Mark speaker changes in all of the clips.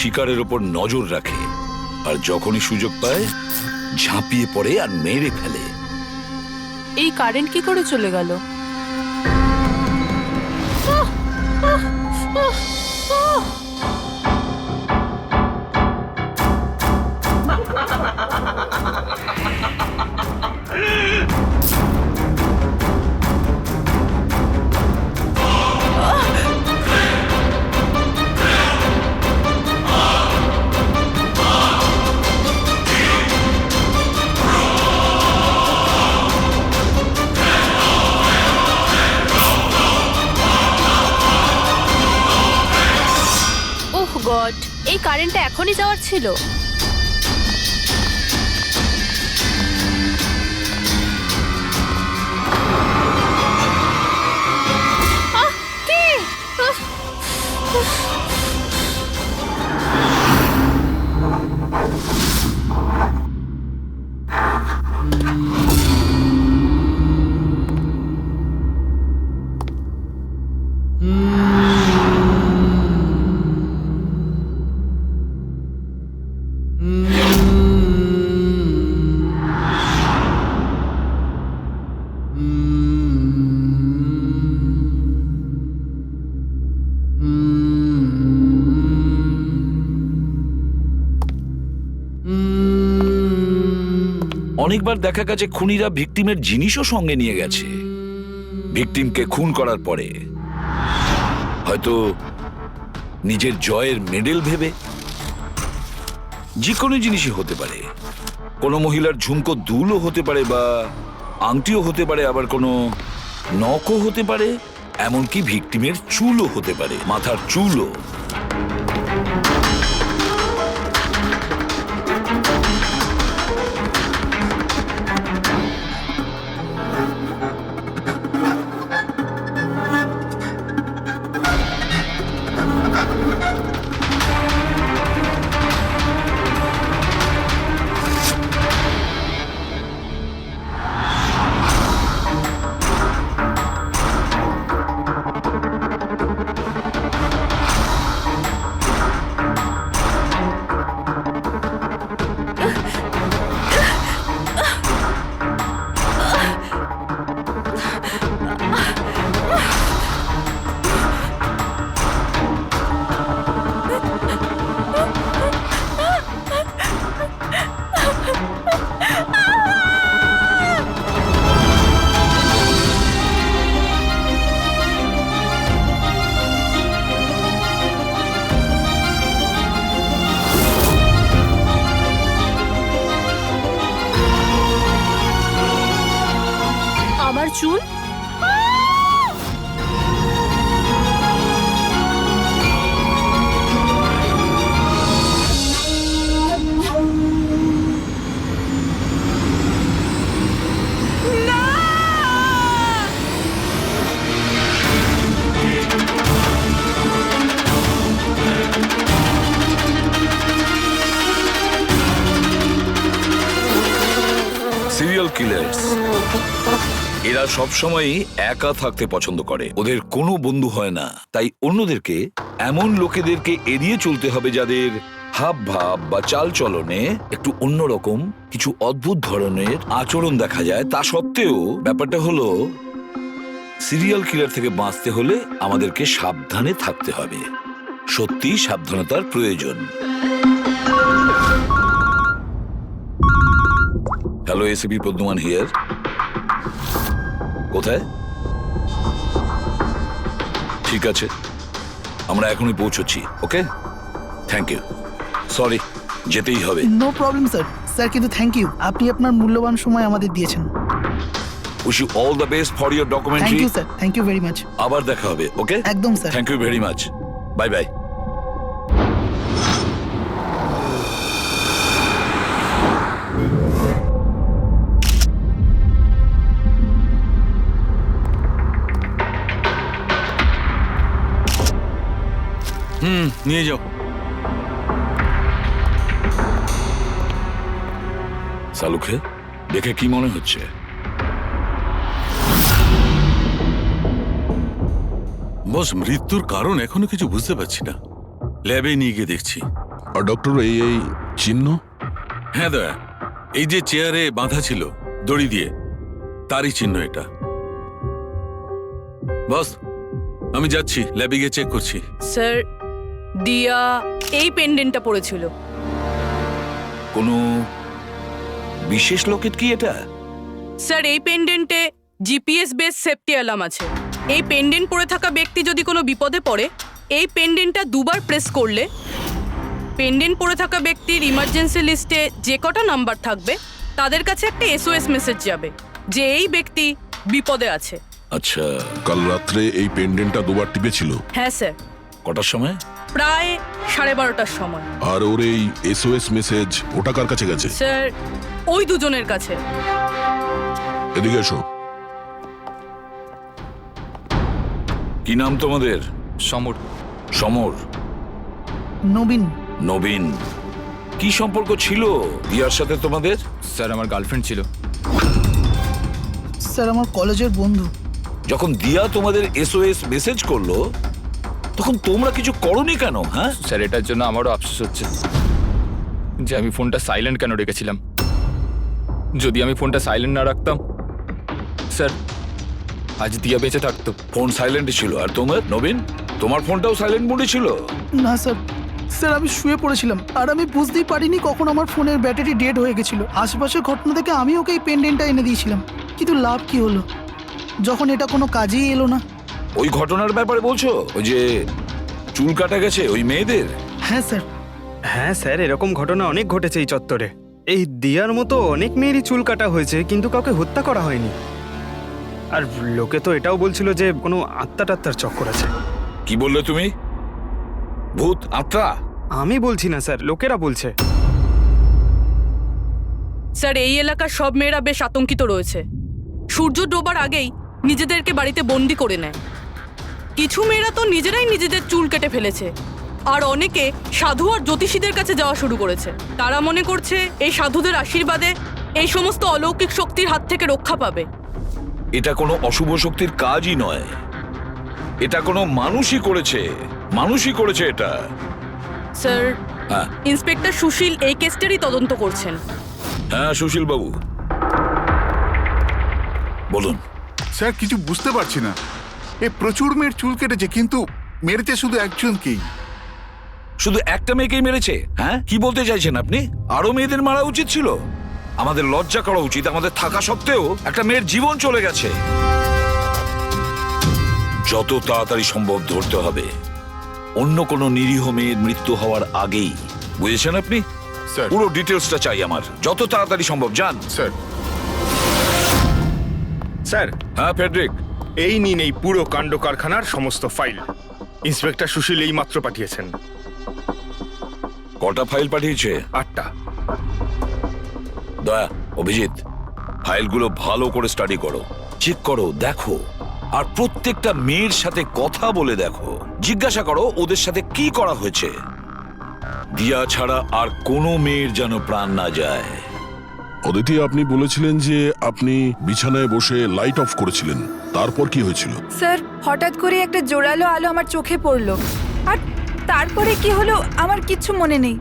Speaker 1: শিকারের ওপর নজর রাখে আর যখনই সুযোগ পায় ঝাঁপিয়ে পড়ে আর মেরে ফেলে।
Speaker 2: এই কারেন্ট কি করে চলে গেল? ওহ গড, এই কারেন্টটা এখনই যাওয়ার ছিল। কে?
Speaker 1: অনেকবার দেখা গেছে খুনিরা ভিকটিমের জিনিসও সঙ্গে নিয়ে গেছে। ভিকটিমকে খুন করার পরে হয়তো নিজের জয়ের মেডেল ভেবে। যে কোনো জিনিসই হতে পারে। কোনো মহিলার ঝুমকো দুলও হতে পারে বা আংটিও হতে পারে, আবার কোনো নখও হতে পারে, এমনকি ভিকটিমের চুলও হতে পারে, মাথার চুলও। আমার চুল? সিরিয়াল কিলার্স এরা সবসময়ই একা থাকতে পছন্দ করে। ওদের কোনো বন্ধু হয় না। তাই অন্যদেরকে, এমন লোকেদেরকে এড়িয়ে চলতে হবে যাদের হাব ভাব বা চাল চলনে একটু অন্যরকম কিছু অদ্ভুত ধরনের আচরণ দেখা যায়। তা সত্ত্বেও ব্যাপারটা হলো, সিরিয়াল কিলার থেকে বাঁচতে হলে আমাদেরকে সাবধানে থাকতে হবে। সত্যিই সাবধানতার প্রয়োজন। Hello, ACP Padmaman here. কোথায়? ঠিক আছে, আমরা এখনই পৌঁছচ্ছি। Okay, thank you. সরি, যেতেই হবে।
Speaker 3: No problem sir. স্যার কিন্তু থ্যাংক ইউ, আপনি আপনার মূল্যবান সময় আমাদের দিয়েছেন।
Speaker 1: Wish you all the best for your
Speaker 3: thank
Speaker 1: documentary.
Speaker 3: You sir, thank you very much.
Speaker 1: আবার দেখা হবে। ওকে,
Speaker 3: একদম sir.
Speaker 1: Thank you very much. Bye bye.
Speaker 4: নিয়ে যাও।
Speaker 1: সালুকে দেখে কি মনে হচ্ছে?
Speaker 4: বস, মৃত্যুর কারণ এখনো কিছু বুঝতে পারছি না। ল্যাবে নিয়ে গিয়ে দেখছি।
Speaker 5: আর ডক্টর এই চিহ্ন?
Speaker 4: হ্যাঁ দয়া, এই যে চেয়ারে বাঁধা ছিল দড়ি দিয়ে, তারই চিহ্ন এটা। বস, আমি যাচ্ছি, ল্যাবে গিয়ে চেক করছি।
Speaker 6: স্যার, দিয়া এই পেন্ডেন্টটা পড়েছিল।
Speaker 1: কোনো বিশেষ লকেট কি এটা?
Speaker 6: স্যার, এই পেন্ডেন্টে জিপিএস বেস সেফটি অ্যালার্ম আছে। এই পেন্ডেন্ট পরে থাকা ব্যক্তি যদি কোনো বিপদে পড়ে, এই পেন্ডেন্টটা দুবার প্রেস করলে পেন্ডেন্ট পরে থাকা ব্যক্তির ইমার্জেন্সি লিস্টে যে কটা নাম্বার থাকবে তাদের কাছে একটা এসওএস মেসেজ যাবে যে এই ব্যক্তি বিপদে আছে।
Speaker 1: আচ্ছা,
Speaker 5: কাল রাত্রে এই পেন্ডেন্টটা দুবার টিপেছিল।
Speaker 6: হ্যাঁ স্যার,
Speaker 1: কটার সময়?
Speaker 6: প্রায় 12:30টার সময়।
Speaker 5: আর ওর এই এসওএস মেসেজ ওটা কার কাছে গেছে?
Speaker 6: স্যার, ওই দুজনের কাছে।
Speaker 5: এদিকে এসো।
Speaker 1: কি নাম তোমাদের?
Speaker 7: সমর।
Speaker 1: সমর।
Speaker 3: নবীন।
Speaker 1: নবীন। কি সম্পর্ক ছিল দিয়ার সাথে তোমাদের?
Speaker 7: স্যার আমার গার্লফ্রেন্ড ছিল।
Speaker 3: স্যার আমার কলেজের বন্ধু।
Speaker 1: যখন দিয়া তোমাদের এসওএস মেসেজ করলো তখন তোমরা কিছু করনি কেন? হ্যাঁ
Speaker 7: স্যার এটার জন্য আমারও আফসোস হচ্ছে যে আমি ফোনটা সাইলেন্ট কেন রেখেছিলাম। যদি আমি ফোনটা সাইলেন্ট না রাখতাম স্যার, আজ দিয়া বেঁচে থাকতো।
Speaker 1: ফোন সাইলেন্ট ছিল। আর তোমার নবীন, তোমার ফোনটাও সাইলেন্ট মোডে ছিল?
Speaker 3: না স্যার, স্যার আমি শুয়ে পড়েছিলাম আর আমি বুঝতেই পারিনি কখন আমার ফোনের ব্যাটারি ডেড হয়ে গেছিল। আশেপাশের ঘটনা থেকে আমি ওকে এই পেন্ডেন্টটা এনে দিয়েছিলাম, কিন্তু লাভ কি হলো যখন এটা কোনো কাজেই এলো না।
Speaker 1: ওই ঘটনার ব্যাপারে বলছো? ওই যে চুল কাটা গেছে ওই মেয়েদের?
Speaker 3: হ্যাঁ স্যার।
Speaker 8: হ্যাঁ স্যার, এরকম ঘটনা অনেক ঘটেছে এই চত্বরে। এই দিয়ার মতো অনেক মেয়েরই চুল কাটা হয়েছে, কিন্তু কাউকে হত্যা করা হয়নি। আর লোকে তো এটাও বলছিল যে কোনো আত্মাটাত্মার চক্কর আছে।
Speaker 1: কি বললে তুমি? ভূত, আত্মা?
Speaker 8: আমি বলছি না স্যার, লোকেরা বলছে।
Speaker 6: স্যার, এই এলাকার সব মেয়েরা বেশ আতঙ্কিত রয়েছে। সূর্য ডোবার আগেই নিজেদেরকে বাড়িতে বন্দি করে নেয়। কিছু মেয়েরা তো নিজেরাই নিজেদের চুল কেটে ফেলেছে, আর অনেকে সাধু আর জ্যোতিষীদের কাছে যাওয়া শুরু করেছে। তারা মনে করছে এই সাধুদের আশীর্বাদে এই সমস্ত অলৌকিক শক্তির হাত থেকে রক্ষা পাবে।
Speaker 1: এটা কোনো অশুভ শক্তির কাজই নয়, এটা কোনো মানুষই করেছে এটা।
Speaker 6: স্যার,
Speaker 1: হ্যাঁ
Speaker 6: ইন্সপেক্টর সুশীল এই কেসটারই তদন্ত করছেন।
Speaker 1: হ্যাঁ, সুশীল বাবু বলুন।
Speaker 9: স্যার, কিছু বুঝতে পারছি না। এ প্রচুর মেয়ের চুল কেটেছে, কিন্তু মেরেছে শুধু একজনকেই।
Speaker 1: শুধু একটা মেয়েকেই মেরেছে? হ্যাঁ, কি বলতে চাইছেন আপনি? আরো মেয়েদের মারা উচিত ছিল? আমাদের লজ্জা করা উচিত। আমাদের থাকা সত্ত্বেও একটা মেয়ের জীবন চলে গেছে। যত তাড়াতাড়ি সম্ভব ধরতে হবে, অন্য কোনো নিরীহ মেয়ের মৃত্যু হওয়ার আগেই। বুঝেছেন আপনি?
Speaker 9: স্যার।
Speaker 1: পুরো ডিটেলসটা চাই আমার, যত তাড়াতাড়ি সম্ভব। যান।
Speaker 9: স্যার।
Speaker 10: স্যার,
Speaker 1: হ্যাঁ ফেডরিক।
Speaker 10: এই নিন এই পুরো কাণ্ড কারখানার সমস্ত ফাইল। ইন্সপেক্টর সুশীল এই মাত্র পাঠিয়েছেন।
Speaker 1: কটা ফাইল পাঠিয়েছে?
Speaker 10: 8টা।
Speaker 1: দয়া, অভিজিৎ, ফাইলগুলো ভালো করে স্টাডি করো, চেক করো, দেখো। আর প্রত্যেকটা মেয়ের সাথে কথা বলে দেখো, জিজ্ঞাসা করো ওদের সাথে কি করা হয়েছে। দিয়া ছাড়া আর কোনো মেয়ের যেন প্রাণ না যায়।
Speaker 5: অদিতি, আপনি বলেছিলেন যে আপনি বিছানায় বসে লাইট অফ করেছিলেন, তারপর কি হয়েছিল?
Speaker 11: স্যার, হঠাৎ করে একটা জোরালো আলো আমার চোখে পড়লো, আর তারপরে কি হলো আমার কিচ্ছু মনে নেই।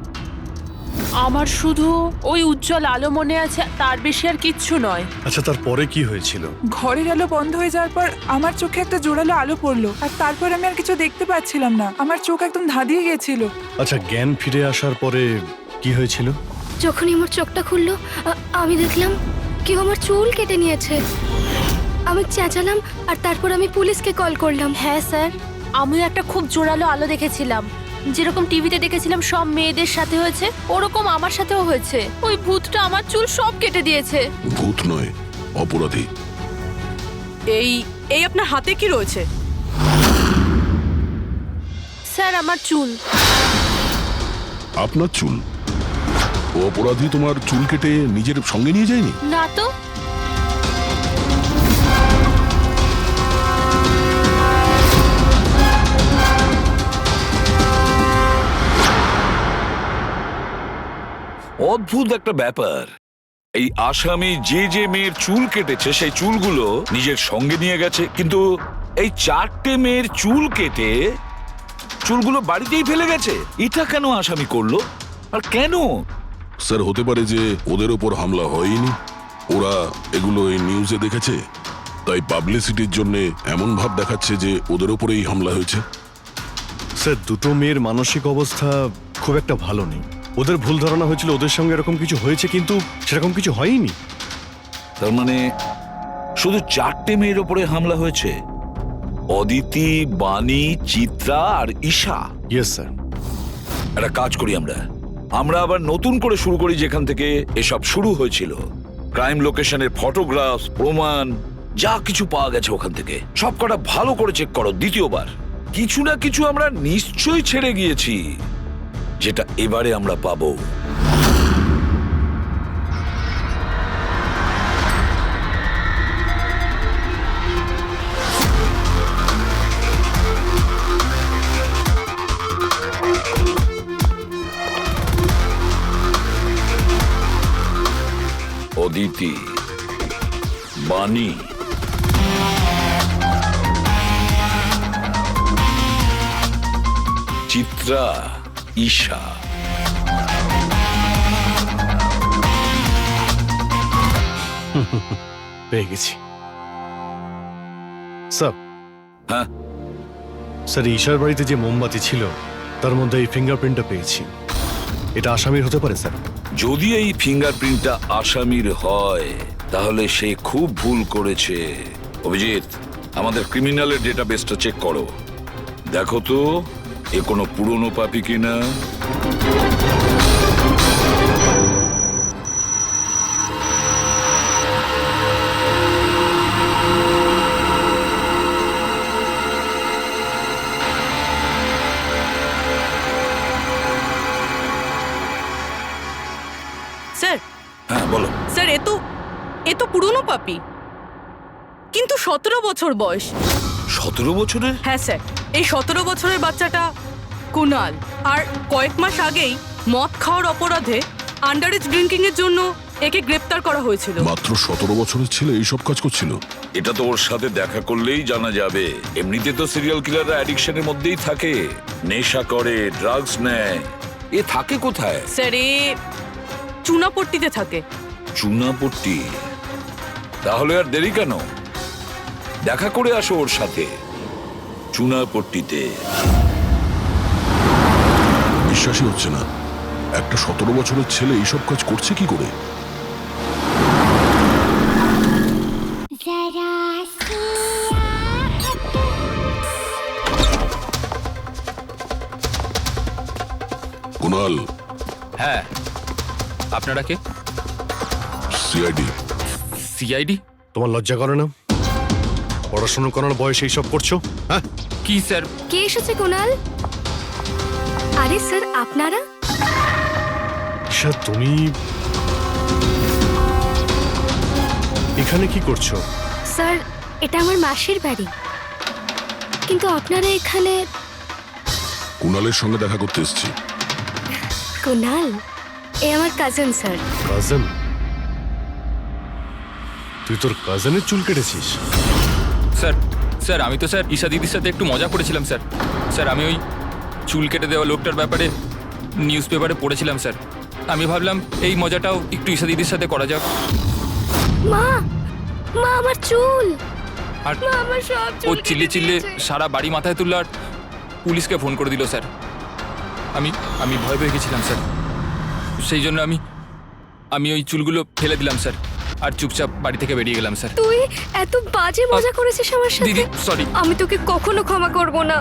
Speaker 2: আমার শুধু ওই উজ্জ্বল আলো মনে আছে, তার বেশি আর কিচ্ছু নয়।
Speaker 12: আচ্ছা, তারপরে কি হয়েছিল?
Speaker 11: ঘরের আলো বন্ধ হয়ে যাওয়ার পর আমার চোখে একটা জোরালো আলো পড়লো, আর তারপর আমি আর কিছু দেখতে পাচ্ছিলাম না। আমার চোখ একদম ধাঁধিয়ে গেছিল।
Speaker 12: আচ্ছা, জ্ঞান ফিরে আসার পরে কি হয়েছিল?
Speaker 13: যখনই আমার চোখটা খুললো আমি দেখলাম কেউ আমার চুল কেটে নিয়েছে। আমি চেঁচালাম আর তারপর আমি পুলিশকে কল করলাম।
Speaker 2: হ্যাঁ স্যার, আমিও একটা খুব জোরালো আলো দেখেছিলাম। যেরকম টিভিতে দেখেছিলাম সব মেয়েদের সাথে হয়েছে, ওরকম আমার সাথেও হয়েছে। ওই ভূতটা আমার চুল সব কেটে দিয়েছে।
Speaker 5: ভূত নয়, অপরাধী।
Speaker 6: এই আপনার হাতে কি রয়েছে?
Speaker 2: স্যার, আমার চুল।
Speaker 5: আপনার চুল? ও অপরাধী তোমার চুল কেটে নিজের সঙ্গে নিয়ে যায়নি?
Speaker 2: না তো।
Speaker 1: অদ্ভুত একটা ব্যাপার। এই আসামি যে মেয়ের চুল কেটেছে সেই চুলগুলো নিজের সঙ্গে নিয়ে গেছে, কিন্তু এই 4টে মেয়ের চুল কেটে চুলগুলো বাড়িতেই ফেলে গেছে। এটা কেন আসামি করলো আর কেন?
Speaker 5: স্যার হতে পারে যে ওদের ওপর হামলা হয়নি, ওরা এগুলো এই নিউজে দেখেছে, তাই পাবলিসিটির জন্য এমন ভাব দেখাচ্ছে যে ওদের ওপরেই হামলা হয়েছে।
Speaker 12: স্যার দুটো মেয়ের মানসিক অবস্থা খুব একটা ভালো নেই। ওদের ভুল ধারণা হয়েছিল ওদের সঙ্গে এরকম কিছু হয়েছে, কিন্তু সেরকম কিছু হয়নি।
Speaker 1: তার মানে শুধু 4টে মেয়ের ওপরে হামলা হয়েছে? অদিতি, বাণী, চিত্রা আর ঈশা।
Speaker 12: Yes sir.
Speaker 1: একটা কাজ করি আমরা আবার নতুন করে শুরু করি যেখান থেকে এসব শুরু হয়েছিল। ক্রাইম লোকেশনের ফটোগ্রাফ, প্রমাণ যা কিছু পাওয়া গেছে ওখান থেকে সব কটা ভালো করে চেক করো দ্বিতীয়বার। কিছু না কিছু আমরা নিশ্চয়ই ছেড়ে গিয়েছি যেটা এবারে আমরা পাবো। অদিতি, বাণী, চিত্রা, ঈশা।
Speaker 12: পেয়ে গেছি স্যার।
Speaker 1: হ্যাঁ
Speaker 12: স্যার, ঈশার বাড়িতে যে মোমবাতি ছিল তার মধ্যে এই ফিঙ্গারপ্রিন্টটা পেয়েছি। এটা আসামির হতে পারে স্যার।
Speaker 1: যদি এই ফিঙ্গারপ্রিন্টটা আসামির হয় তাহলে সে খুব ভুল করেছে। অভিজিৎ, আমাদের ক্রিমিনালের ডেটাবেসটা চেক করো, দেখো তো এ কোনো পুরনো পাপি কিনা।
Speaker 6: স্যার,
Speaker 1: হ্যাঁ বলো।
Speaker 6: স্যার এ তো পুরনো পাপি, কিন্তু 17 বছর বয়স।
Speaker 1: 17 বছরের?
Speaker 6: হ্যাঁ স্যার, এই 17 বছরের বাচ্চাটা কুনাল। আর কয়েক মাস আগেই মদ খাওয়ার অপরাধে আন্ডারেজ ড্রিঙ্কিং এর জন্য একে গ্রেপ্তার করা হয়েছিল।
Speaker 5: মাত্র 17 বছরের ছেলে এইসব কাজ করছিল?
Speaker 1: এটা তো ওর সাথে দেখা করলেই জানা যাবে। এমনিতে তো সিরিয়াল কিলাররা অ্যাডিকশনের মধ্যেই থাকে, নেশা করে, ড্রাগস নেয়। এ থাকে কোথায়?
Speaker 6: স্যার, এ চুনাপট্টিতে থাকে।
Speaker 1: চুনাপট্টি? তাহলে আর দেরি কেন, দেখা করে আসো ওর সাথে চুনাপট্টিতে।
Speaker 5: বিশ্বাসই হচ্ছে না, একটা 17 বছরের ছেলে এইসব কাজ করছে কি করে? কুনাল।
Speaker 7: হ্যাঁ, আপনারা কে?
Speaker 5: সিআইডি।
Speaker 7: সিআইডি?
Speaker 12: তোমার লজ্জা করে না? পড়াশোনা করার বয়সে এইসব করছো? হ্যাঁ
Speaker 7: কি স্যার?
Speaker 13: কে এসেছে কুনাল? আরে স্যার, আপনারা?
Speaker 12: স্যার, তুমি এখানে কি করছো?
Speaker 13: স্যার, এটা আমার মাসির বাড়ি, কিন্তু আপনারা এখানে?
Speaker 5: কুনালের সঙ্গে দেখা করতে এসেছি।
Speaker 13: কুনাল এ আমার কাজিন স্যার।
Speaker 12: কাজিন? তুই তোর কাজিনের চুল কেটেছিস?
Speaker 7: স্যার স্যার আমি তো স্যার ঈশা দিদির সাথে একটু মজা করেছিলাম স্যার। স্যার আমি ওই চুল কেটে দেওয়া লোকটার ব্যাপারে নিউজ পেপারে পড়েছিলাম স্যার। আমি ভাবলাম এই মজাটাও একটু ঈশা দিদির সাথে করা যাক।
Speaker 13: মা, মা আমার চুল!
Speaker 7: আর
Speaker 13: মা আমার সব
Speaker 7: ও
Speaker 13: চুল
Speaker 7: চিল্লে
Speaker 13: কেটে
Speaker 7: চিল্লে
Speaker 13: দিয়েছে।
Speaker 7: সারা বাড়ি মাথায় তুললো আর পুলিশকে ফোন করে দিল স্যার। আমি ভয় পেয়ে গেছিলাম স্যার, সেই জন্য আমি ওই চুলগুলো ফেলে দিলাম স্যার আর চুপচাপ বাড়ি থেকে বেরিয়ে গেলাম স্যার।
Speaker 13: তুই এত বাজে মজা করেছিস আমার সাথে?
Speaker 7: দিদি সরি।
Speaker 13: আমি তোকে কখনো ক্ষমা করব না,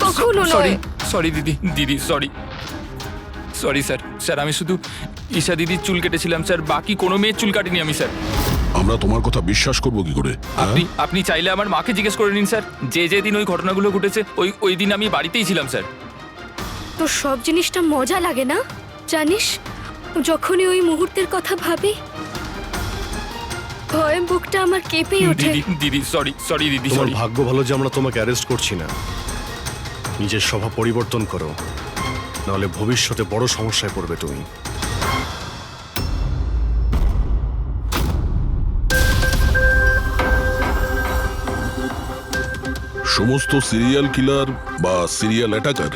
Speaker 13: কখনো
Speaker 7: সরি
Speaker 13: নয়।
Speaker 7: সরি দিদি সরি স্যার। স্যার আমি শুধু ঈশা দিদির চুল কেটেছিলাম স্যার, বাকি কোনো মেয়ের চুল কাটিনি আমি স্যার।
Speaker 5: আমরা তোমার কথা বিশ্বাস করবো কি করে?
Speaker 7: আপনি চাইলে আমার মাকে জিজ্ঞেস করে নিন স্যার, যে দিন ওই ঘটনাগুলো ঘটেছে ওই দিন আমি বাড়িতেই ছিলাম স্যার।
Speaker 13: তোর সব জিনিসটা মজা লাগে না জানিস? যখনই ওই মুহূর্তের কথা ভাবি ভয়ে বুকটা আমার কেঁপে ওঠে।
Speaker 7: দিদি সরি দিদি
Speaker 12: তোমার
Speaker 7: সরি।
Speaker 12: ভাগ্য ভালো যে আমরা তোমাকে অ্যারেস্ট করছি না। নিজের স্বভাব পরিবর্তন করো, নাহলে ভবিষ্যতে বড় সমস্যায় পড়বে তুমি।
Speaker 5: সমস্ত সিরিয়াল কিলার বা সিরিয়াল অ্যাটাকার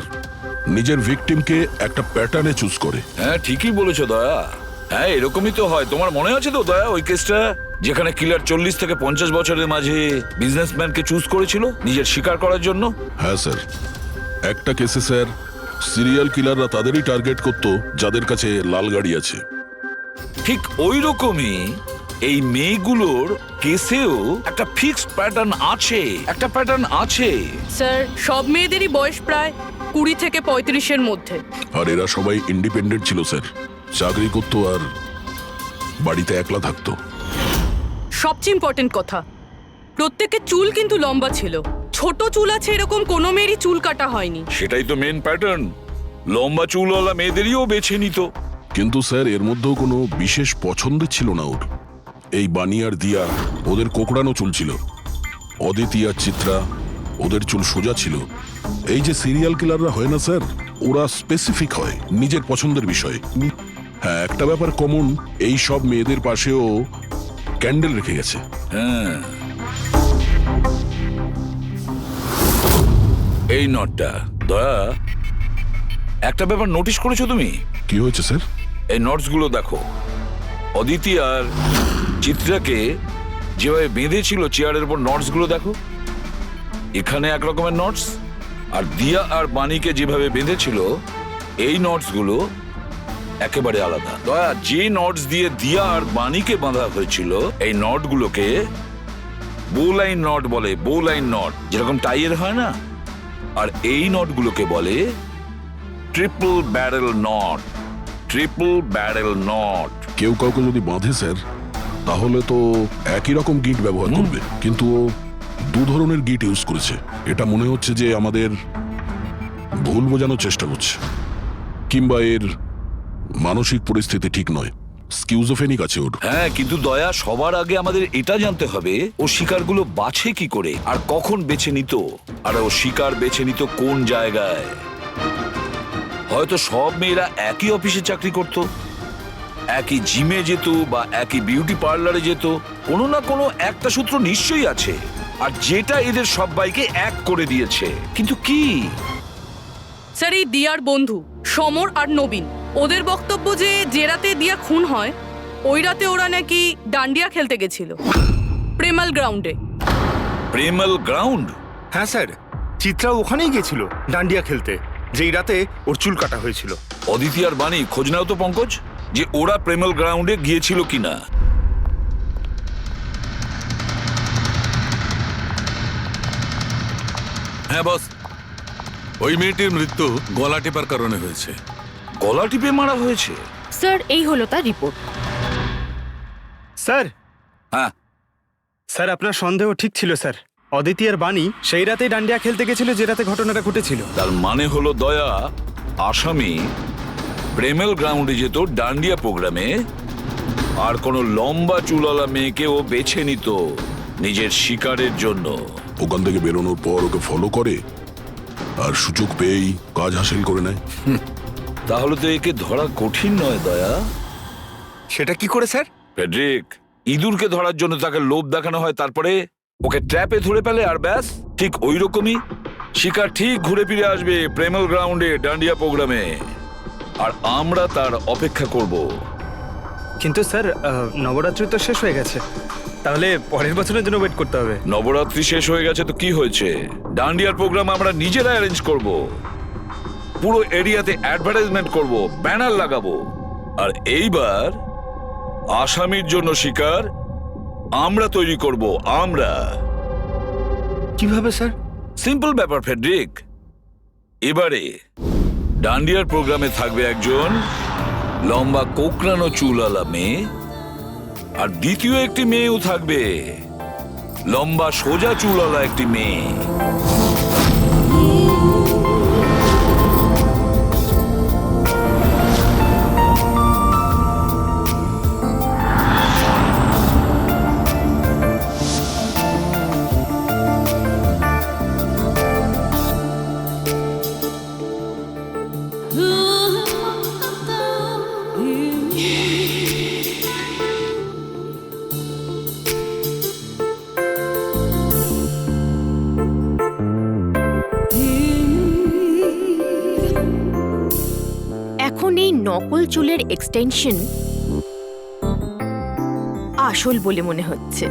Speaker 5: নিজের ভিকটিমকে একটা প্যাটার্নে চুজ করে।
Speaker 1: হ্যাঁ, ঠিকই বলেছো দয়া। হ্যাঁ, এরকমই তো হয়। তোমার মনে আছে তো দয়া ওই কেসটা, যেখানে কিলার 40 থেকে 50 বছরের মাঝে বিজনেসম্যানকে চুজ করেছিল নিজের শিকার করার জন্য?
Speaker 5: হ্যাঁ স্যার, একটা কেসে স্যার সিরিয়াল কিলাররা তাদেরই টার্গেট করতো যাদের কাছে লাল গাড়ি আছে।
Speaker 1: ঠিক ওই রকমই এই মেয়েগুলোর কেসেও একটা ফিক্সড প্যাটার্ন আছে, একটা প্যাটার্ন আছে।
Speaker 6: স্যার, সব মেয়েদেরই বয়স প্রায় 20 থেকে 35-এর মধ্যে।
Speaker 5: আর এরা সবাই ইন্ডিপেন্ডেন্ট ছিল স্যার, চাকরি করতো আর বাড়িতে একলা থাকতো।
Speaker 6: সবচেয়ে ইম্পর্টেন্ট কথা, প্রত্যেকের চুল কিন্তু লম্বা ছিল। ছোট চুল আছে এরকম কোনো মেয়েরই চুল কাটা হয়নি।
Speaker 1: সেটাই তো মেন প্যাটার্ন, লম্বা চুলওয়ালা মেয়েদেরইও বেছে নিত।
Speaker 5: কিন্তু স্যার এর মধ্যেও কোনো বিশেষ পছন্দের ছিল না ওর। এই বানি আর দিয়া ওদের কোকড়ানো চুল ছিল, অদিতি আর চিত্রা ওদের চুল সোজা ছিল। এই যে সিরিয়াল কিলাররা হয় না স্যার, ওরা স্পেসিফিক হয় নিজের পছন্দের বিষয়ে। হ্যাঁ, একটা ব্যাপার কমন, এই সব মেয়েদের পাশেও ক্যান্ডেল রেখে গেছে।
Speaker 1: হ্যাঁ, এই নটটা দয়া, একটা ব্যাপার নোটিশ করেছো তুমি?
Speaker 5: কি হয়েছে স্যার?
Speaker 1: এই নটস গুলো দেখো, অদিতি আর চিত্রাকে যেভাবে বেঁধেছিল চেয়ারের উপর, নটস গুলো দেখো, এখানে এক রকমের নটস, আর দিয়া আর বাণীকে যেভাবে বেঁধেছিল এই নটস গুলো একেবারে আলাদা। দয়া, যে নটস দিয়ে দিয়া আর বাণীকে বাঁধা হয়েছিল এই নট গুলোকে বো লাইন নট বলে, বো লাইন নট, যেরকম টাইয়ের হয় না। আর এই নট গুলোকে বলে triple barrel not, triple barrel not.
Speaker 5: কেউ কাউকে যদি বাঁধে স্যার, তাহলে তো একই রকম গিট ব্যবহার করবে, কিন্তু ও দু ধরনের গিট ইউজ করেছে। এটা মনে হচ্ছে যে আমাদের ভুল বোঝানোর চেষ্টা করছে, কিংবা এর মানসিক পরিস্থিতি ঠিক নয়, স্কিউজোফেনিক আছে ওর।
Speaker 1: হ্যাঁ, কিন্তু দয়া, সবার আগে আমাদের এটা জানতে হবে ও শিকারগুলো বাছে কি করে আর কখন বেছে নিত, আর ও শিকার বেছে নিত কোন জায়গায়। হয়তো সব মেয়েরা একই অফিসে চাকরি করত, একই জিমে যেত বা একই বিউটি পার্লারে যেত, কোনো না কোনো একটা সূত্র নিশ্চয়ই আছে, আর যেটা এদের সবাইকে এক করে দিয়েছে। কিন্তু কি?
Speaker 6: স্যার, এই দিয়ার বন্ধু সমর আর নবীন, ওদের বক্তব্য যে রাতে দিয়া খুন হয় ওই রাতে ওরা নাকি ডান্ডিয়া খেলতে গেছিল প্রেমাল গ্রাউন্ডে।
Speaker 1: প্রেমাল গ্রাউন্ড?
Speaker 10: হ্যাঁ স্যার, চিত্রা ওখানেই গেছিল ডান্ডিয়া খেলতে, যেই রাতে ওর চুল কাটা হয়েছিল।
Speaker 1: অদিতি আর বাণী, খোঁজ নাও তো পঙ্কজ, যে ওরা প্রেমাল গ্রাউন্ডে গিয়েছিল কিনা।
Speaker 4: হ্যাঁ বস, ওই মেয়েটির মৃত্যু গলা টেপার কারণে হয়েছে।
Speaker 1: গলা টিপে মারা হয়েছে?
Speaker 2: স্যার, এই হলো তার রিপোর্ট।
Speaker 8: স্যার,
Speaker 1: হ্যাঁ
Speaker 8: স্যার আপনার সন্দেহ ঠিক ছিল স্যার। অদিতি আর বাণী সেই রাতেই ডান্ডিয়া খেলতে গেছিল যে রাতে ঘটনাটা ঘটেছিল।
Speaker 1: তার মানে হলো দয়া, আসামি প্রেমেল গ্রাউন্ডে যেত ডান্ডিয়া প্রোগ্রামে, আর কোনো লম্বা চুলওয়ালা মেয়েকে ও বেছে নিত নিজের শিকারের জন্য।
Speaker 5: ওখান থেকে বেরোনোর পর ওকে ফলো করে আর সুযোগ পেয়েই কাজ হাসিল করে নেয়।
Speaker 1: তাহলে তো একে ধরা কঠিন নয় দয়া।
Speaker 10: সেটা কি করে স্যার?
Speaker 1: ফেডরিক, ইঁদুরকে ধরার জন্য তাকে লোভ দেখানো হয়, তারপরে ওকে ট্র্যাপে ধরে ফেলে, আর ব্যাস। ঠিক ওই রকমই শিকার ঠিক ঘুরে ফিরে আসবে প্রেমাল গ্রাউন্ডে ডান্ডিয়া প্রোগ্রামে, আর আমরা তার অপেক্ষা করব।
Speaker 8: কিন্তু স্যার, নবরাত্রি তো শেষ হয়ে গেছে, তাহলে পরের বছরের জন্য ওয়েট করতে হবে।
Speaker 1: নবরাত্রি শেষ হয়ে গেছে তো কি হয়েছে, ডান্ডিয়ার প্রোগ্রাম আমরা নিজেরা অ্যারেঞ্জ করব, পুরো এরিয়াতে অ্যাডভার্টাইজমেন্ট করব, ব্যানার লাগাবো। আর এইবার আসামির জন্য শিকার আমরা তৈরি করব, আমরা।
Speaker 10: কিভাবে স্যার?
Speaker 1: সিম্পল ব্যাপার ফেডরিক। এবারে ডান্ডিয়ার প্রোগ্রামে থাকবে একজন লম্বা কোকড়ানো চুলওয়ালা মেয়ে, আর দ্বিতীয় একটি মেয়েও থাকবে, লম্বা সোজা চুলওয়ালা একটি মেয়ে।
Speaker 2: নকল চুলের এক্সটেনশন আসল বলে মনে হচ্ছে।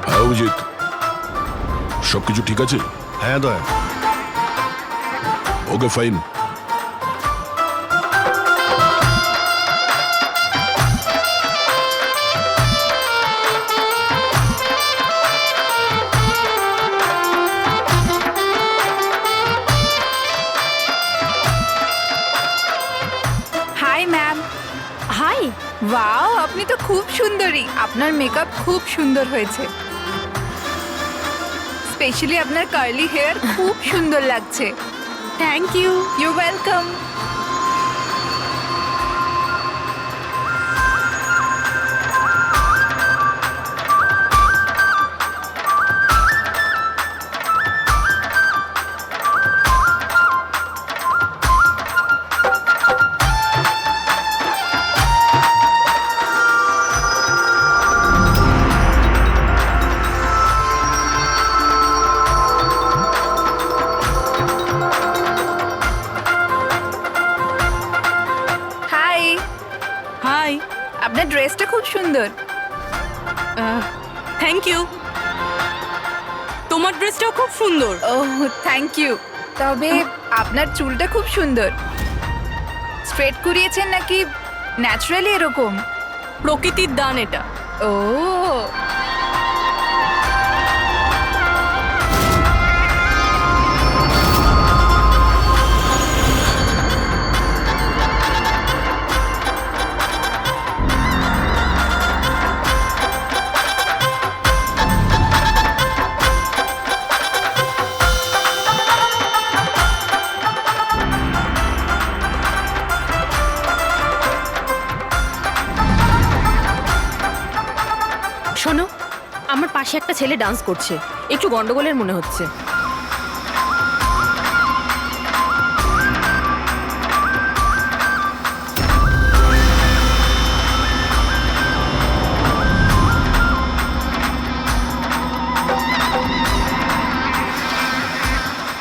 Speaker 5: হ্যাঁ অভিজিৎ, সবকিছু ঠিক আছে?
Speaker 12: হ্যাঁ দয়া।
Speaker 5: Okay fine.
Speaker 11: Hi ma'am.
Speaker 2: Hi.
Speaker 11: Wow, আপনি তো খুব সুন্দরী। আপনার মেকআপ খুব সুন্দর হয়েছে। স্পেশালি আপনার কার্লি হেয়ার খুব সুন্দর লাগছে।
Speaker 2: Thank you.
Speaker 11: You welcome. Hi.
Speaker 6: Hi.
Speaker 11: আপনার ড্রেসটা খুব সুন্দর।
Speaker 6: Thank you. তোমার ড্রেসটাও খুব সুন্দর।
Speaker 11: Oh thank you. তবে আপনার চুলটা খুব সুন্দর। স্ট্রেট করিয়েছেন নাকি ন্যাচারালি এরকম?
Speaker 6: প্রকৃতির দান এটা।
Speaker 11: ও
Speaker 2: শোনো, আমার পাশে একটা ছেলে ডান্স করছে, একটু গন্ডগোলের মনে হচ্ছে।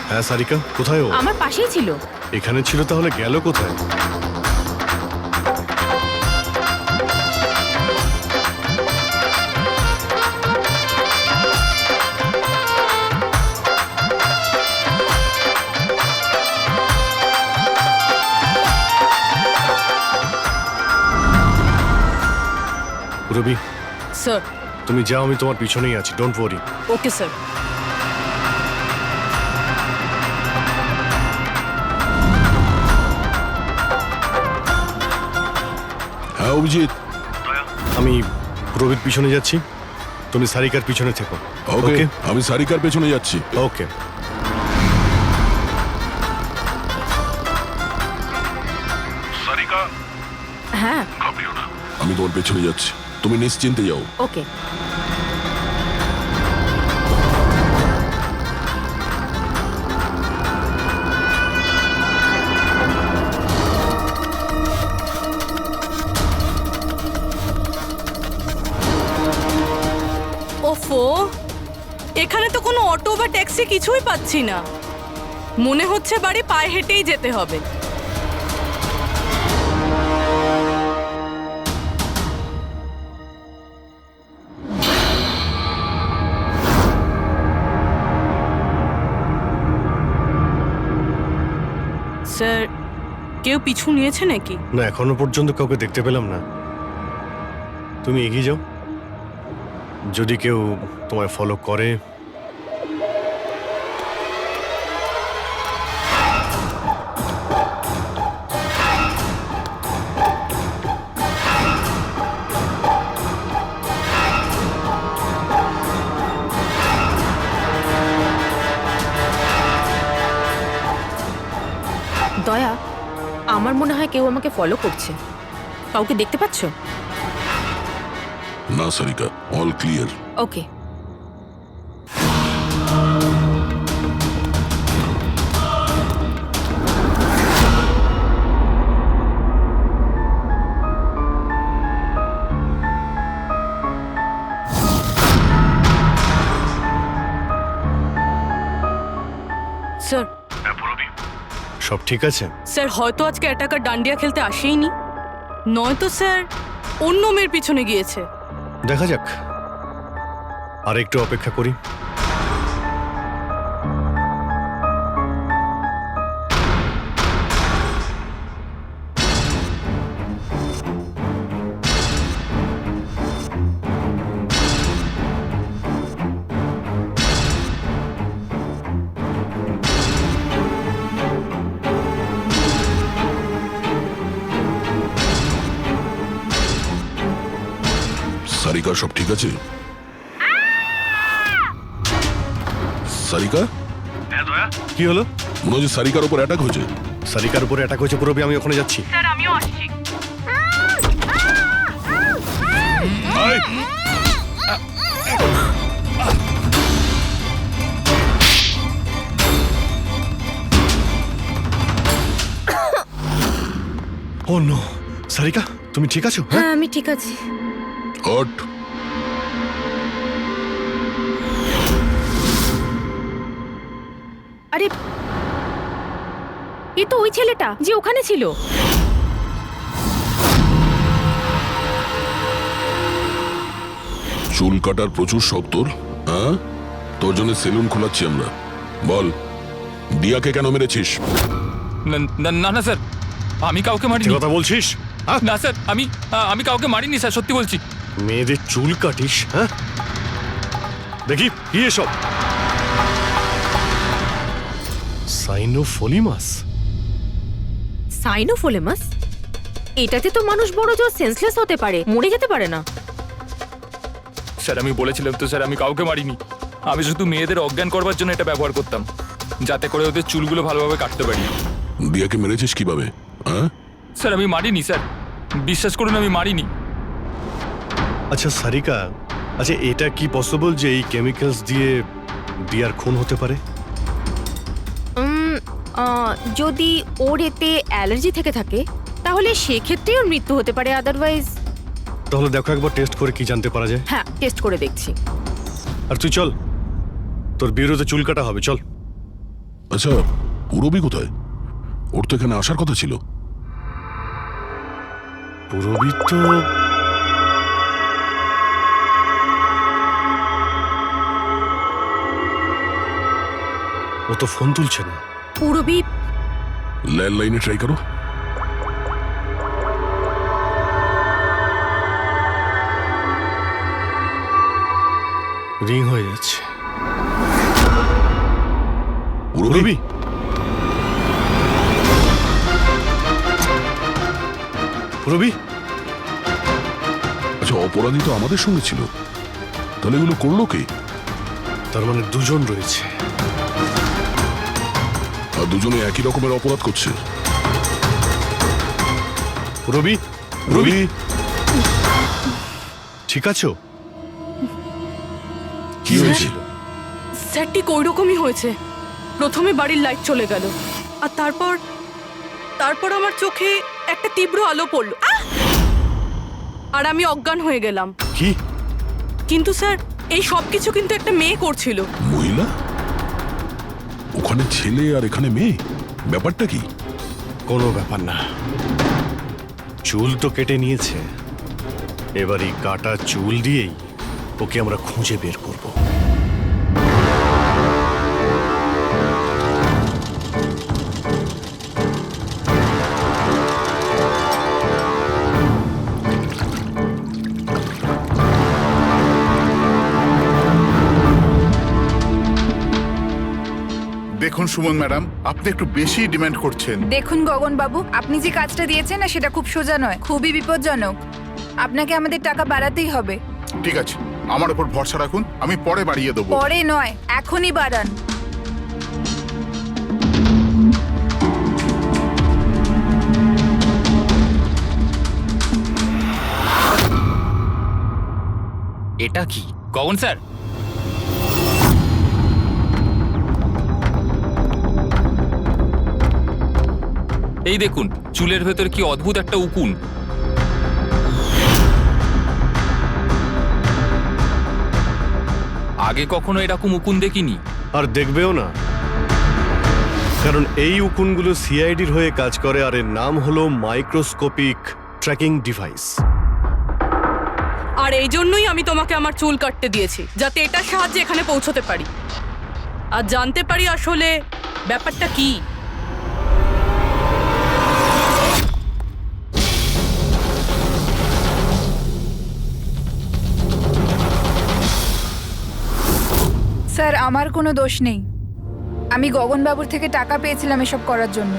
Speaker 12: হ্যাঁ সারিকা, কোথায় ও?
Speaker 2: আমার পাশেই ছিল।
Speaker 12: এখানে ছিল তাহলে গেল কোথায়? রবি,
Speaker 6: স্যার।
Speaker 12: তুমি যাও, আমি তোমার পিছনেই আছি, ডোন্ট ওয়ারি।
Speaker 6: Okay sir.
Speaker 5: হ্যাঁ অভিজিৎ,
Speaker 12: আমি রবির পিছনে যাচ্ছি, তুমি সারিকার পিছনে থেকো।
Speaker 5: ওকে, আমি সারিকার পেছনে যাচ্ছি।
Speaker 12: ওকে।
Speaker 5: সারিকা,
Speaker 2: হ্যাঁ
Speaker 5: ঘাবড়িও না, আমি তোমার পেছনে যাচ্ছি, তুমি নিশ্চিন্তে যাও।
Speaker 2: ওকে।
Speaker 6: ওফো, এখানে তো কোনো অটো বা ট্যাক্সি কিছুই পাচ্ছি না। মনে হচ্ছে বাড়ি পায়ে হেঁটেই যেতে হবে। স্যার, কেউ পিছু নিয়েছে নাকি?
Speaker 12: না, এখনো পর্যন্ত কাউকে দেখতে পেলাম না। তুমি এগিয়ে যাও, যদি কেউ তোমায় ফলো করে।
Speaker 2: আমার মনে হয় কেউ আমাকে ফলো করছে। কাউকে দেখতে পাচ্ছো?
Speaker 5: না সারিকা, অল ক্লিয়ার।
Speaker 2: ওকে।
Speaker 6: স্যার
Speaker 12: সব ঠিক আছে?
Speaker 6: স্যার হয়তো আজকে অ্যাটাকার ডান্ডিয়া খেলতে আসেইনি, নয়তো স্যার অন্য মেয়ের পিছনে গিয়েছে।
Speaker 12: দেখা যাক, আর একটু অপেক্ষা করি।
Speaker 5: সারিকা সব ঠিক আছে? সারিকা,
Speaker 12: কি হলো?
Speaker 5: মনে হচ্ছে সারিকার উপর অ্যাটাক হয়েছে।
Speaker 12: সারিকার উপরে অ্যাটাক হয়েছে পুরবি, আমি ওখানে যাচ্ছি।
Speaker 6: স্যার আমিও আসছি।
Speaker 12: ও নো, সারিকা তুমি ঠিক আছো?
Speaker 2: হ্যাঁ আমি ঠিক আছি।
Speaker 5: হট।
Speaker 2: আরে এ তো ওই ছেলেটা যে ওখানে ছিল।
Speaker 5: চুল কাটার প্রচুর শখ তোর, হ্যাঁ? তোর জন্য সেলুন খোলাচ্ছি আমরা। বল, দিয়াকে কেন মেরেছিস?
Speaker 7: না না স্যার, আমি কাউকে
Speaker 12: কি
Speaker 7: মারিনি।
Speaker 12: কথা বলছিস? হ্যাঁ?
Speaker 7: না স্যার, আমি কাউকে মারিনি স্যার, সত্যি বলছি।
Speaker 12: মেয়েদের চুল কাটিস? হ্যাঁ, দেখি কি এসব। সাইনোফোলিমাস?
Speaker 2: সাইনোফোলেমাস? এটাতে তো মানুষ বড় জোর সেন্সলেস হতে পারে, মরে যেতে পারে না।
Speaker 7: স্যার আমি বলেছিলাম তো স্যার, আমি কাউকে মারিনি। আমি শুধু মেয়েদের অজ্ঞান করবার জন্য এটা ব্যবহার করতাম, যাতে করে ওদের চুলগুলো ভালোভাবে কাটতে পারি।
Speaker 5: দিয়াকে মেরেছিস কিভাবে? হ্যাঁ
Speaker 7: স্যার আমি মারিনি স্যার, বিশ্বাস করুন আমি মারিনি।
Speaker 12: আচ্ছা সারিকা, আচ্ছা এটা কি পসিবল যে এই কেমিক্যালস দিয়ে দিয়ার খুন হতে পারে?
Speaker 2: যদি ওর এতে অ্যালার্জি থেকে থাকে তাহলে সেক্ষেত্রে ওর মৃত্যু হতে পারে, আদারওয়াইজ।
Speaker 12: তাহলে দেখো একবার টেস্ট করে কি জানতে পারা যায়।
Speaker 2: হ্যাঁ টেস্ট করে দেখছি।
Speaker 12: আর তুই চল, তোর বিরুদ্ধে চুল কাটা হবে, চল।
Speaker 5: আচ্ছা, পুরবি কোথায়? ওর তো এখানে আসার কথা ছিল।
Speaker 12: পুরবি তো ও তো ফোন তুলছে না।
Speaker 2: পুরবি
Speaker 5: ল্যান্ডলাইনে ট্রাই করো।
Speaker 12: রিং হয়ে যাচ্ছে।
Speaker 5: পুরবি,
Speaker 12: পুরবি,
Speaker 5: আচ্ছা অপরাধী তো আমাদের সঙ্গে ছিল, তাহলে এগুলো করলো কে?
Speaker 12: তার মানে দুজন রয়েছে,
Speaker 5: আর দুজনে একই রকমের অপরাধ করছে।
Speaker 12: পুরবি,
Speaker 5: পুরবি,
Speaker 12: ঠিক আছো?
Speaker 5: কি হয়েছিল?
Speaker 6: স্যার ঠিক ওই রকমই হয়েছে। প্রথমে বাড়ির লাইট চলে গেল, আর তারপর আমার চোখে একটা তীব্র আলো পড়লো, আর আমি অজ্ঞান হয়ে গেলাম।
Speaker 12: কি?
Speaker 6: কিন্তু স্যার এই সব কিছু কিন্তু একটা মেয়ে করছিল।
Speaker 5: মহিলা? ওখানে ছেলে আর এখানে মেয়ে, ব্যাপারটা কি?
Speaker 12: কোনো ব্যাপার না, চুল তো কেটে নিয়েছে, এবার এই কাটা চুল দিয়েই ওকে আমরা খুঁজে বের করব।
Speaker 9: দেখুন সুমন ম্যাডাম, আপনি একটু বেশি ডিমান্ড করছেন।
Speaker 11: দেখুন গগন বাবু, আপনি যে কাজটা দিয়েছেন না সেটা খুব সোজা নয়, খুবই বিপজ্জনক। আপনাকে আমাদের টাকা বাড়াতেই হবে।
Speaker 9: ঠিক আছে, আমার উপর ভরসা রাখুন, আমি পরে বাড়িয়ে দেবো।
Speaker 11: পরে নয়, এখনই বাড়ান।
Speaker 7: এটা কি গগন স্যার? এই দেখুন চুলের ভেতর কি অদ্ভুত একটা উকুন। আগে কখনো এরকম উকুন দেখিনি।
Speaker 12: আর দেখবেও না, কারণ এই উকুনগুলো সিআইডির হয়ে কাজ করে, আর এর নাম হলো মাইক্রোস্কোপিক ট্র্যাকিং ডিভাইস।
Speaker 6: আর এই জন্যই আমি তোমাকে আমার চুল কাটতে দিয়েছি, যাতে এটার সাহায্যে এখানে পৌঁছতে পারি আর জানতে পারি আসলে ব্যাপারটা কি।
Speaker 11: স্যার আমার কোনো দোষ নেই, আমি গগনবাবুর থেকে টাকা পেয়েছিলাম এসব করার জন্য।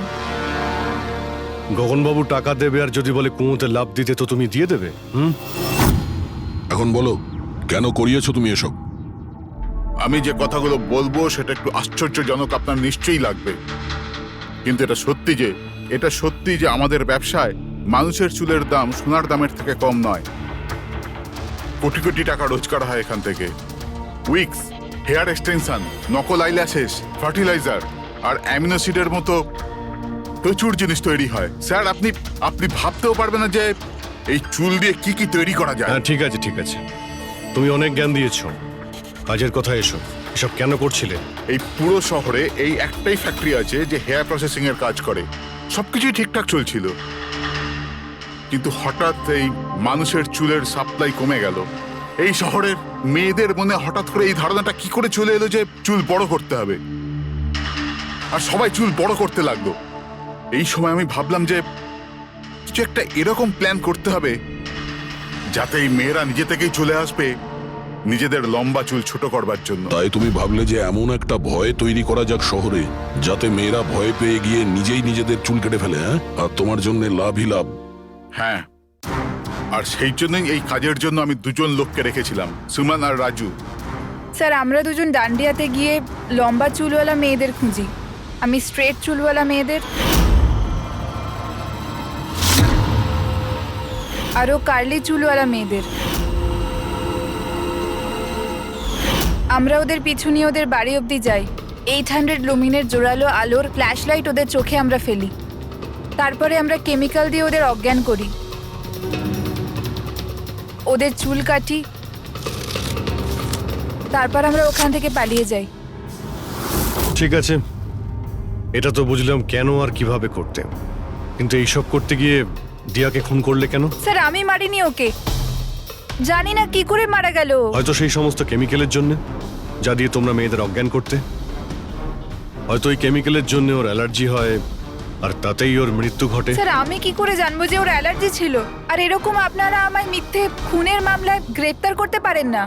Speaker 12: গগনবাবু টাকা দেবে, আর যদি বলে কুঁয়োতে লাভ দিতে তো তুমি দিয়ে দেবে?
Speaker 5: এখন বলো, কেন করিয়েছো তুমি এসব?
Speaker 9: আমি যে কথাগুলো বলবো সেটা একটু আশ্চর্যজনক আপনার নিশ্চয়ই লাগবে, কিন্তু এটা সত্যি যে আমাদের ব্যবসায় মানুষের চুলের দাম সোনার দামের থেকে কম নয়। কোটি কোটি টাকা রোজগার হয় এখান থেকে। উইক্স, হেয়ার এক্সটেনশন, নকল আইল্যাশেস, ফার্টিলাইজার আর অ্যামিনোসিডের মতো প্রচুর জিনিস তৈরি হয়। স্যার আপনি ভাবতেও পারবেন না যে এই চুল দিয়ে কি কি তৈরি করা যায়।
Speaker 12: হ্যাঁ ঠিক আছে, তুমি অনেক জ্ঞান দিয়েছো, কাজের কথা এসো। এসব কেন করছিলে?
Speaker 9: এই পুরো শহরে এই একটাই ফ্যাক্টরি আছে যে হেয়ার প্রসেসিং এর কাজ করে। সবকিছুই ঠিকঠাক চলছিল, কিন্তু হঠাৎ এই মানুষের চুলের সাপ্লাই কমে গেল। এই শহরের মেয়েদের মনে হঠাৎ করে এই ধারণাটা কি করে চলে এলো যে চুল বড় করতে হবে, আর সবাই চুল বড় করতে লাগলো। এই সময় আমি ভাবলাম যে কিছু একটা এরকম প্ল্যান করতে হবে যাতে এই মেয়েরা নিজে থেকেই চলে আসবে নিজেদের লম্বা চুল ছোট করবার জন্য।
Speaker 5: তাই তুমি ভাবলে যে এমন একটা ভয় তৈরি করা যাক শহরে, যাতে মেয়েরা ভয় পেয়ে গিয়ে নিজেই নিজেদের চুল কেটে ফেলে, হ্যাঁ? আর তোমার জন্য লাভই লাভ।
Speaker 9: হ্যাঁ, আর সেই জন্যই এই কাজের জন্য আমি দুজন লোককে রেখেছিলাম, সুমন আর রাজু।
Speaker 11: স্যার আমরা দুজন ডান্ডিয়াতে গিয়ে লম্বা চুলওয়ালা মেয়েদের খুঁজি, আমি স্ট্রেট চুলওয়ালা মেয়েদের, আরও কার্লি চুলওয়ালা মেয়েদের। আমরা ওদের পিছু নিয়ে ওদের বাড়ি অবধি যাই। 800 লুমিনের জোরালো আলোর ফ্ল্যাশ লাইট ওদের চোখে আমরা ফেলি, তারপরে আমরা কেমিক্যাল দিয়ে ওদের অজ্ঞান করি, ওদের চুল কাটি, তারপর আমরা ওখান থেকে পালিয়ে যাই।
Speaker 12: ঠিক আছে, এটা তো বুঝলাম কেন আর কিভাবে করতে, কিন্তু এইসব করতে গিয়ে দিয়াকে খুন করলে কেন?
Speaker 11: স্যার আমি মারিনি ওকে, জানি না কি করে মারা গেল।
Speaker 12: হয়তো সেই সমস্ত কেমিক্যালের জন্য যা দিয়ে তোমরা মেয়েদের অজ্ঞান করতে। হয়তো ওই কেমিক্যালের জন্য ওর অ্যালার্জি হয়, আর তাতেই ওর মৃত্যু ঘটে।
Speaker 11: স্যার আমি কি করে জানবো যে ওর অ্যালার্জি ছিল? আর এরকম আপনারা আমায় মিথ্যে খুনের মামলায় গ্রেফতার করতে পারেন না।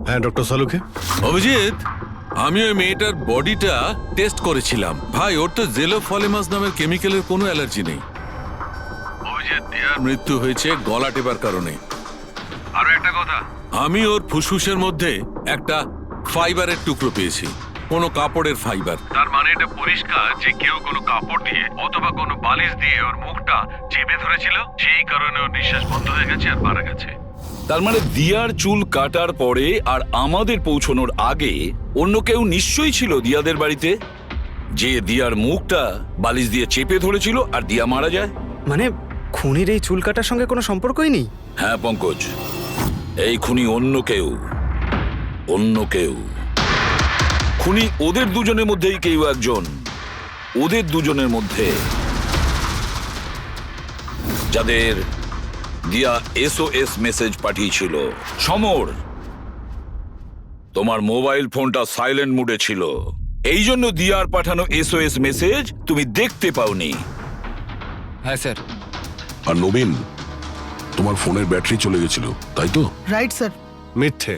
Speaker 12: হ্যাঁ ডক্টর সালুকে।
Speaker 4: অভিজিৎ, আমি ওই মেয়েটার বডিটা টেস্ট করেছিলাম। ভাই, ওর তো জেলোফলেমাস নামের কেমিক্যালের কোনো অ্যালার্জি নেই। অভিজিৎ, দিয়ার মৃত্যু হয়েছে গলা টেপার কারণে। আরো একটা কথা, আমি ওর ফুসফুসের মধ্যে একটা ফাইবারের টুকরো পেয়েছি, কোনো কাপড়ের ফাইবার। তার মানে এটা পরিষ্কার যে কেউ কোনো কাপড় দিয়ে অথবা কোনো বালিশ দিয়ে ওর মুখটা চেপে ধরেছিল, সেই কারণে ওর নিঃশ্বাস বন্ধ হয়ে গেছে আর মারা গেছে।
Speaker 1: তার মানে দিয়ার চুল কাটার পরে আর আমাদের পৌঁছানোর আগে অন্য কেউ নিশ্চয়ই ছিল দিয়াদের বাড়িতে, যে দিয়ার মুখটা বালিশ দিয়ে চেপে ধরেছিল আর দিয়া মারা যায়।
Speaker 8: মানে খুনির এই চুল কাটার সঙ্গে কোনো সম্পর্কই নেই?
Speaker 1: হ্যাঁ পঙ্কজ, এই খুনি অন্য কেউ। খুনি ওদের দুজনের মধ্যেই কেউ একজন, ওদের দুজনের মধ্যে যাদের দিয়া SOS মেসেজ পাঠিয়েছিল। সমর, তোমার মোবাইল ফোনটা সাইলেন্ট মোডে ছিল, এই জন্য দিয়ার পাঠানো SOS মেসেজ তুমি দেখতে পাওনি।
Speaker 7: হ্যাঁ স্যার।
Speaker 5: আর নবীন, তোমার ফোনের ব্যাটারি চলে গেছিল, তাই তো?
Speaker 3: Right sir.
Speaker 12: মিথ্যে।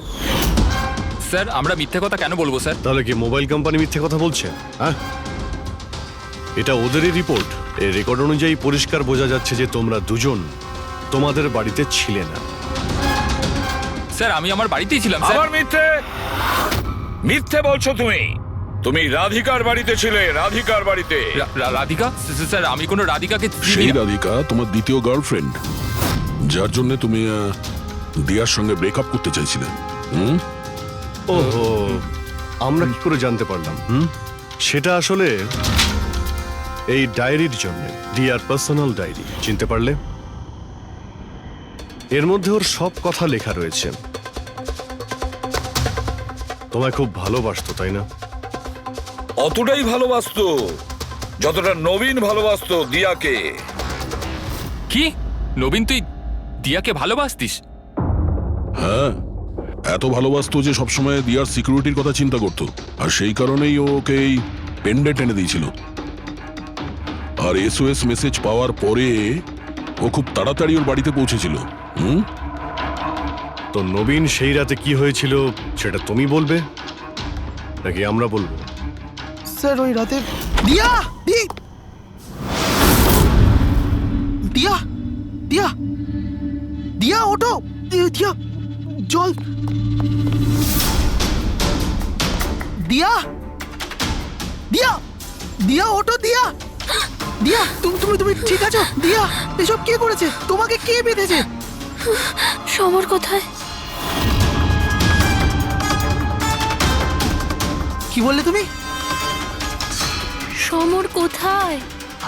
Speaker 7: স্যার আমরা মিথ্যে কথা কেন বলবো স্যার?
Speaker 12: তাহলে কি মোবাইল কোম্পানি মিথ্যে কথা বলছে? হ্যাঁ, এটা ওদেরই রিপোর্ট। এই রেকর্ড অনুযায়ী পরিষ্কার বোঝা যাচ্ছে যে তোমরা দুজন তোমাদের বাড়িতে ছিলে না।
Speaker 7: স্যার আমি আমার বাড়িতেই ছিলাম স্যার।
Speaker 1: আবার মিথ্যে বলছো তুমি? তুমি রাধিকার বাড়িতে ছিলে, রাধিকার বাড়িতে।
Speaker 7: রাধিকা? স্যার আমি কোনো রাধিকাকে চিনি
Speaker 5: সেই
Speaker 7: না।
Speaker 5: রাধিকা তোমার দ্বিতীয় গার্লফ্রেন্ড, যার জন্য তুমি দিয়ার সঙ্গে ব্রেকআপ করতে চাইছিলে।
Speaker 12: ওহো, আমরা কি করে জানতে পারলাম? সেটা আসলে এই ডায়েরির জন্য, দিয়ার পার্সোনাল ডায়েরি। চিনতে পারলে? এর মধ্যে ওর সব কথা লেখা রয়েছে। তোমায় খুব ভালোবাসতো, তাই না?
Speaker 1: অতটাই ভালোবাসতো যতটা নবীন ভালোবাসতো দিয়াকে।
Speaker 7: কি? নবীন, তুই দিয়াকে ভালোবাসতিস?
Speaker 5: হ্যাঁ, এত ভালোবাসতো যে সবসময় দিয়ার সিকিউরিটির কথা চিন্তা করতো, আর সেই কারণেই ও ওকে এই পেন্ডেন্ট এনে দিয়েছিল। আর SOS মেসেজ পাওয়ার পরে ও খুব তাড়াতাড়ি ওর বাড়িতে পৌঁছেছিল।
Speaker 12: তো নবীন সেই রাতে কি হয়েছিল সেটা তুমি বলবে নাকি আমরা বলবো?
Speaker 3: স্যার ওই রাতে দিয়া দিয়া দিয়া দিয়া ওঠো, দিয়া জল, দিয়া দিয়া দিয়া ওঠো, দিয়া দিয়া তুমি ঠিক আছো? দিয়া, এসব কে করেছে? তোমাকে কে বেঁধেছে?
Speaker 13: সমর কোথায়?
Speaker 3: কি বললে তুমি?
Speaker 13: সমর কোথায়?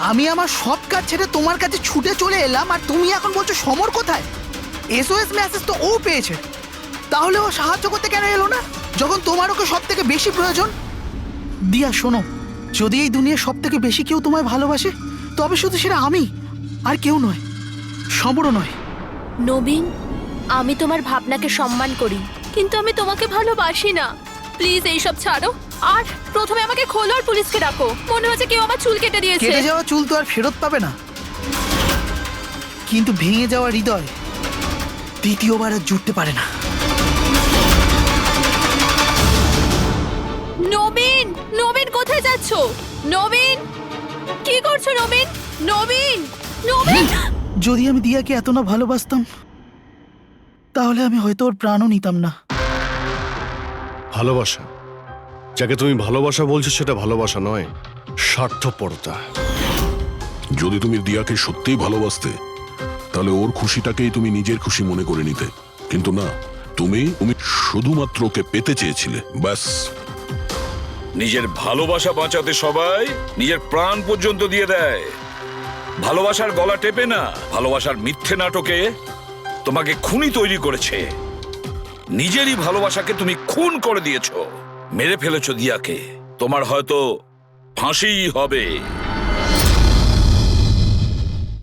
Speaker 3: আমি আমার সব কাজ ছেড়ে তোমার কাছে ছুটে চলে এলাম, আর তুমি এখন বলছো সমর কোথায়? SOS মেসেজ তো ও পেয়েছে, তাহলে ও সাহায্য করতে কেন এলো না যখন তোমার ওকে সব থেকে বেশি প্রয়োজন? দিয়া শোনো, যদি এই দুনিয়ার সব থেকে বেশি কেউ তোমায় ভালোবাসে, তবে শুধু সেটা আমি, আর কেউ নয়, সমরও নয়।
Speaker 2: নবীন, আমি তোমার ভাবনাকে সম্মান করি, কিন্তু আমি তোমাকে ভালোবাসি না। প্লিজ এইসব ছাড়ো, আর প্রথমে আমাকে খোলো আর পুলিশকে ডাকো। মনে হচ্ছে কেউ আমার চুল কেটে দিয়েছে।
Speaker 3: কেটে যাওয়া চুল তো আর ফেরত পাবে না, কিন্তু ভেঙে যাওয়া হৃদয় দ্বিতীয়বার আর জুটতে পারে না।
Speaker 2: নবীন, নবীন কোথায় যাচ্ছো? নবীন, কি করছো নবীন? নবীন, নবীন!
Speaker 3: যদি আমি দিয়াকে এত না ভালোবাসতাম, তাহলে আমি হয়তো ওর প্রাণও নিতাম না।
Speaker 12: ভালোবাসা, যাকে তুমি ভালোবাসা বলছো সেটা ভালোবাসা নয়, স্বার্থপরতা।
Speaker 5: যদি তুমি দিয়াকে সত্যিই ভালোবাসতে, তাহলে ওর খুশিটাকেই তুমি নিজের খুশি মনে করে নিতে, কিন্তু না, তুমি শুধুমাত্র ওকে পেতে চেয়েছিলে, ব্যাস।
Speaker 1: নিজের ভালোবাসা বাঁচাতে সবাই নিজের প্রাণ পর্যন্ত দিয়ে দেয়। ভালোবাসার গলা টেপে না, ভালোবাসার মিথ্যে নাটকে তোমাকে খুনি তৈরি করেছে। নিজেরই ভালোবাসাকে তুমি খুন করে দিয়েছো, মেরে ফেলেছো দিয়াকে। তোমার হয়তো ফাঁসিই হবে।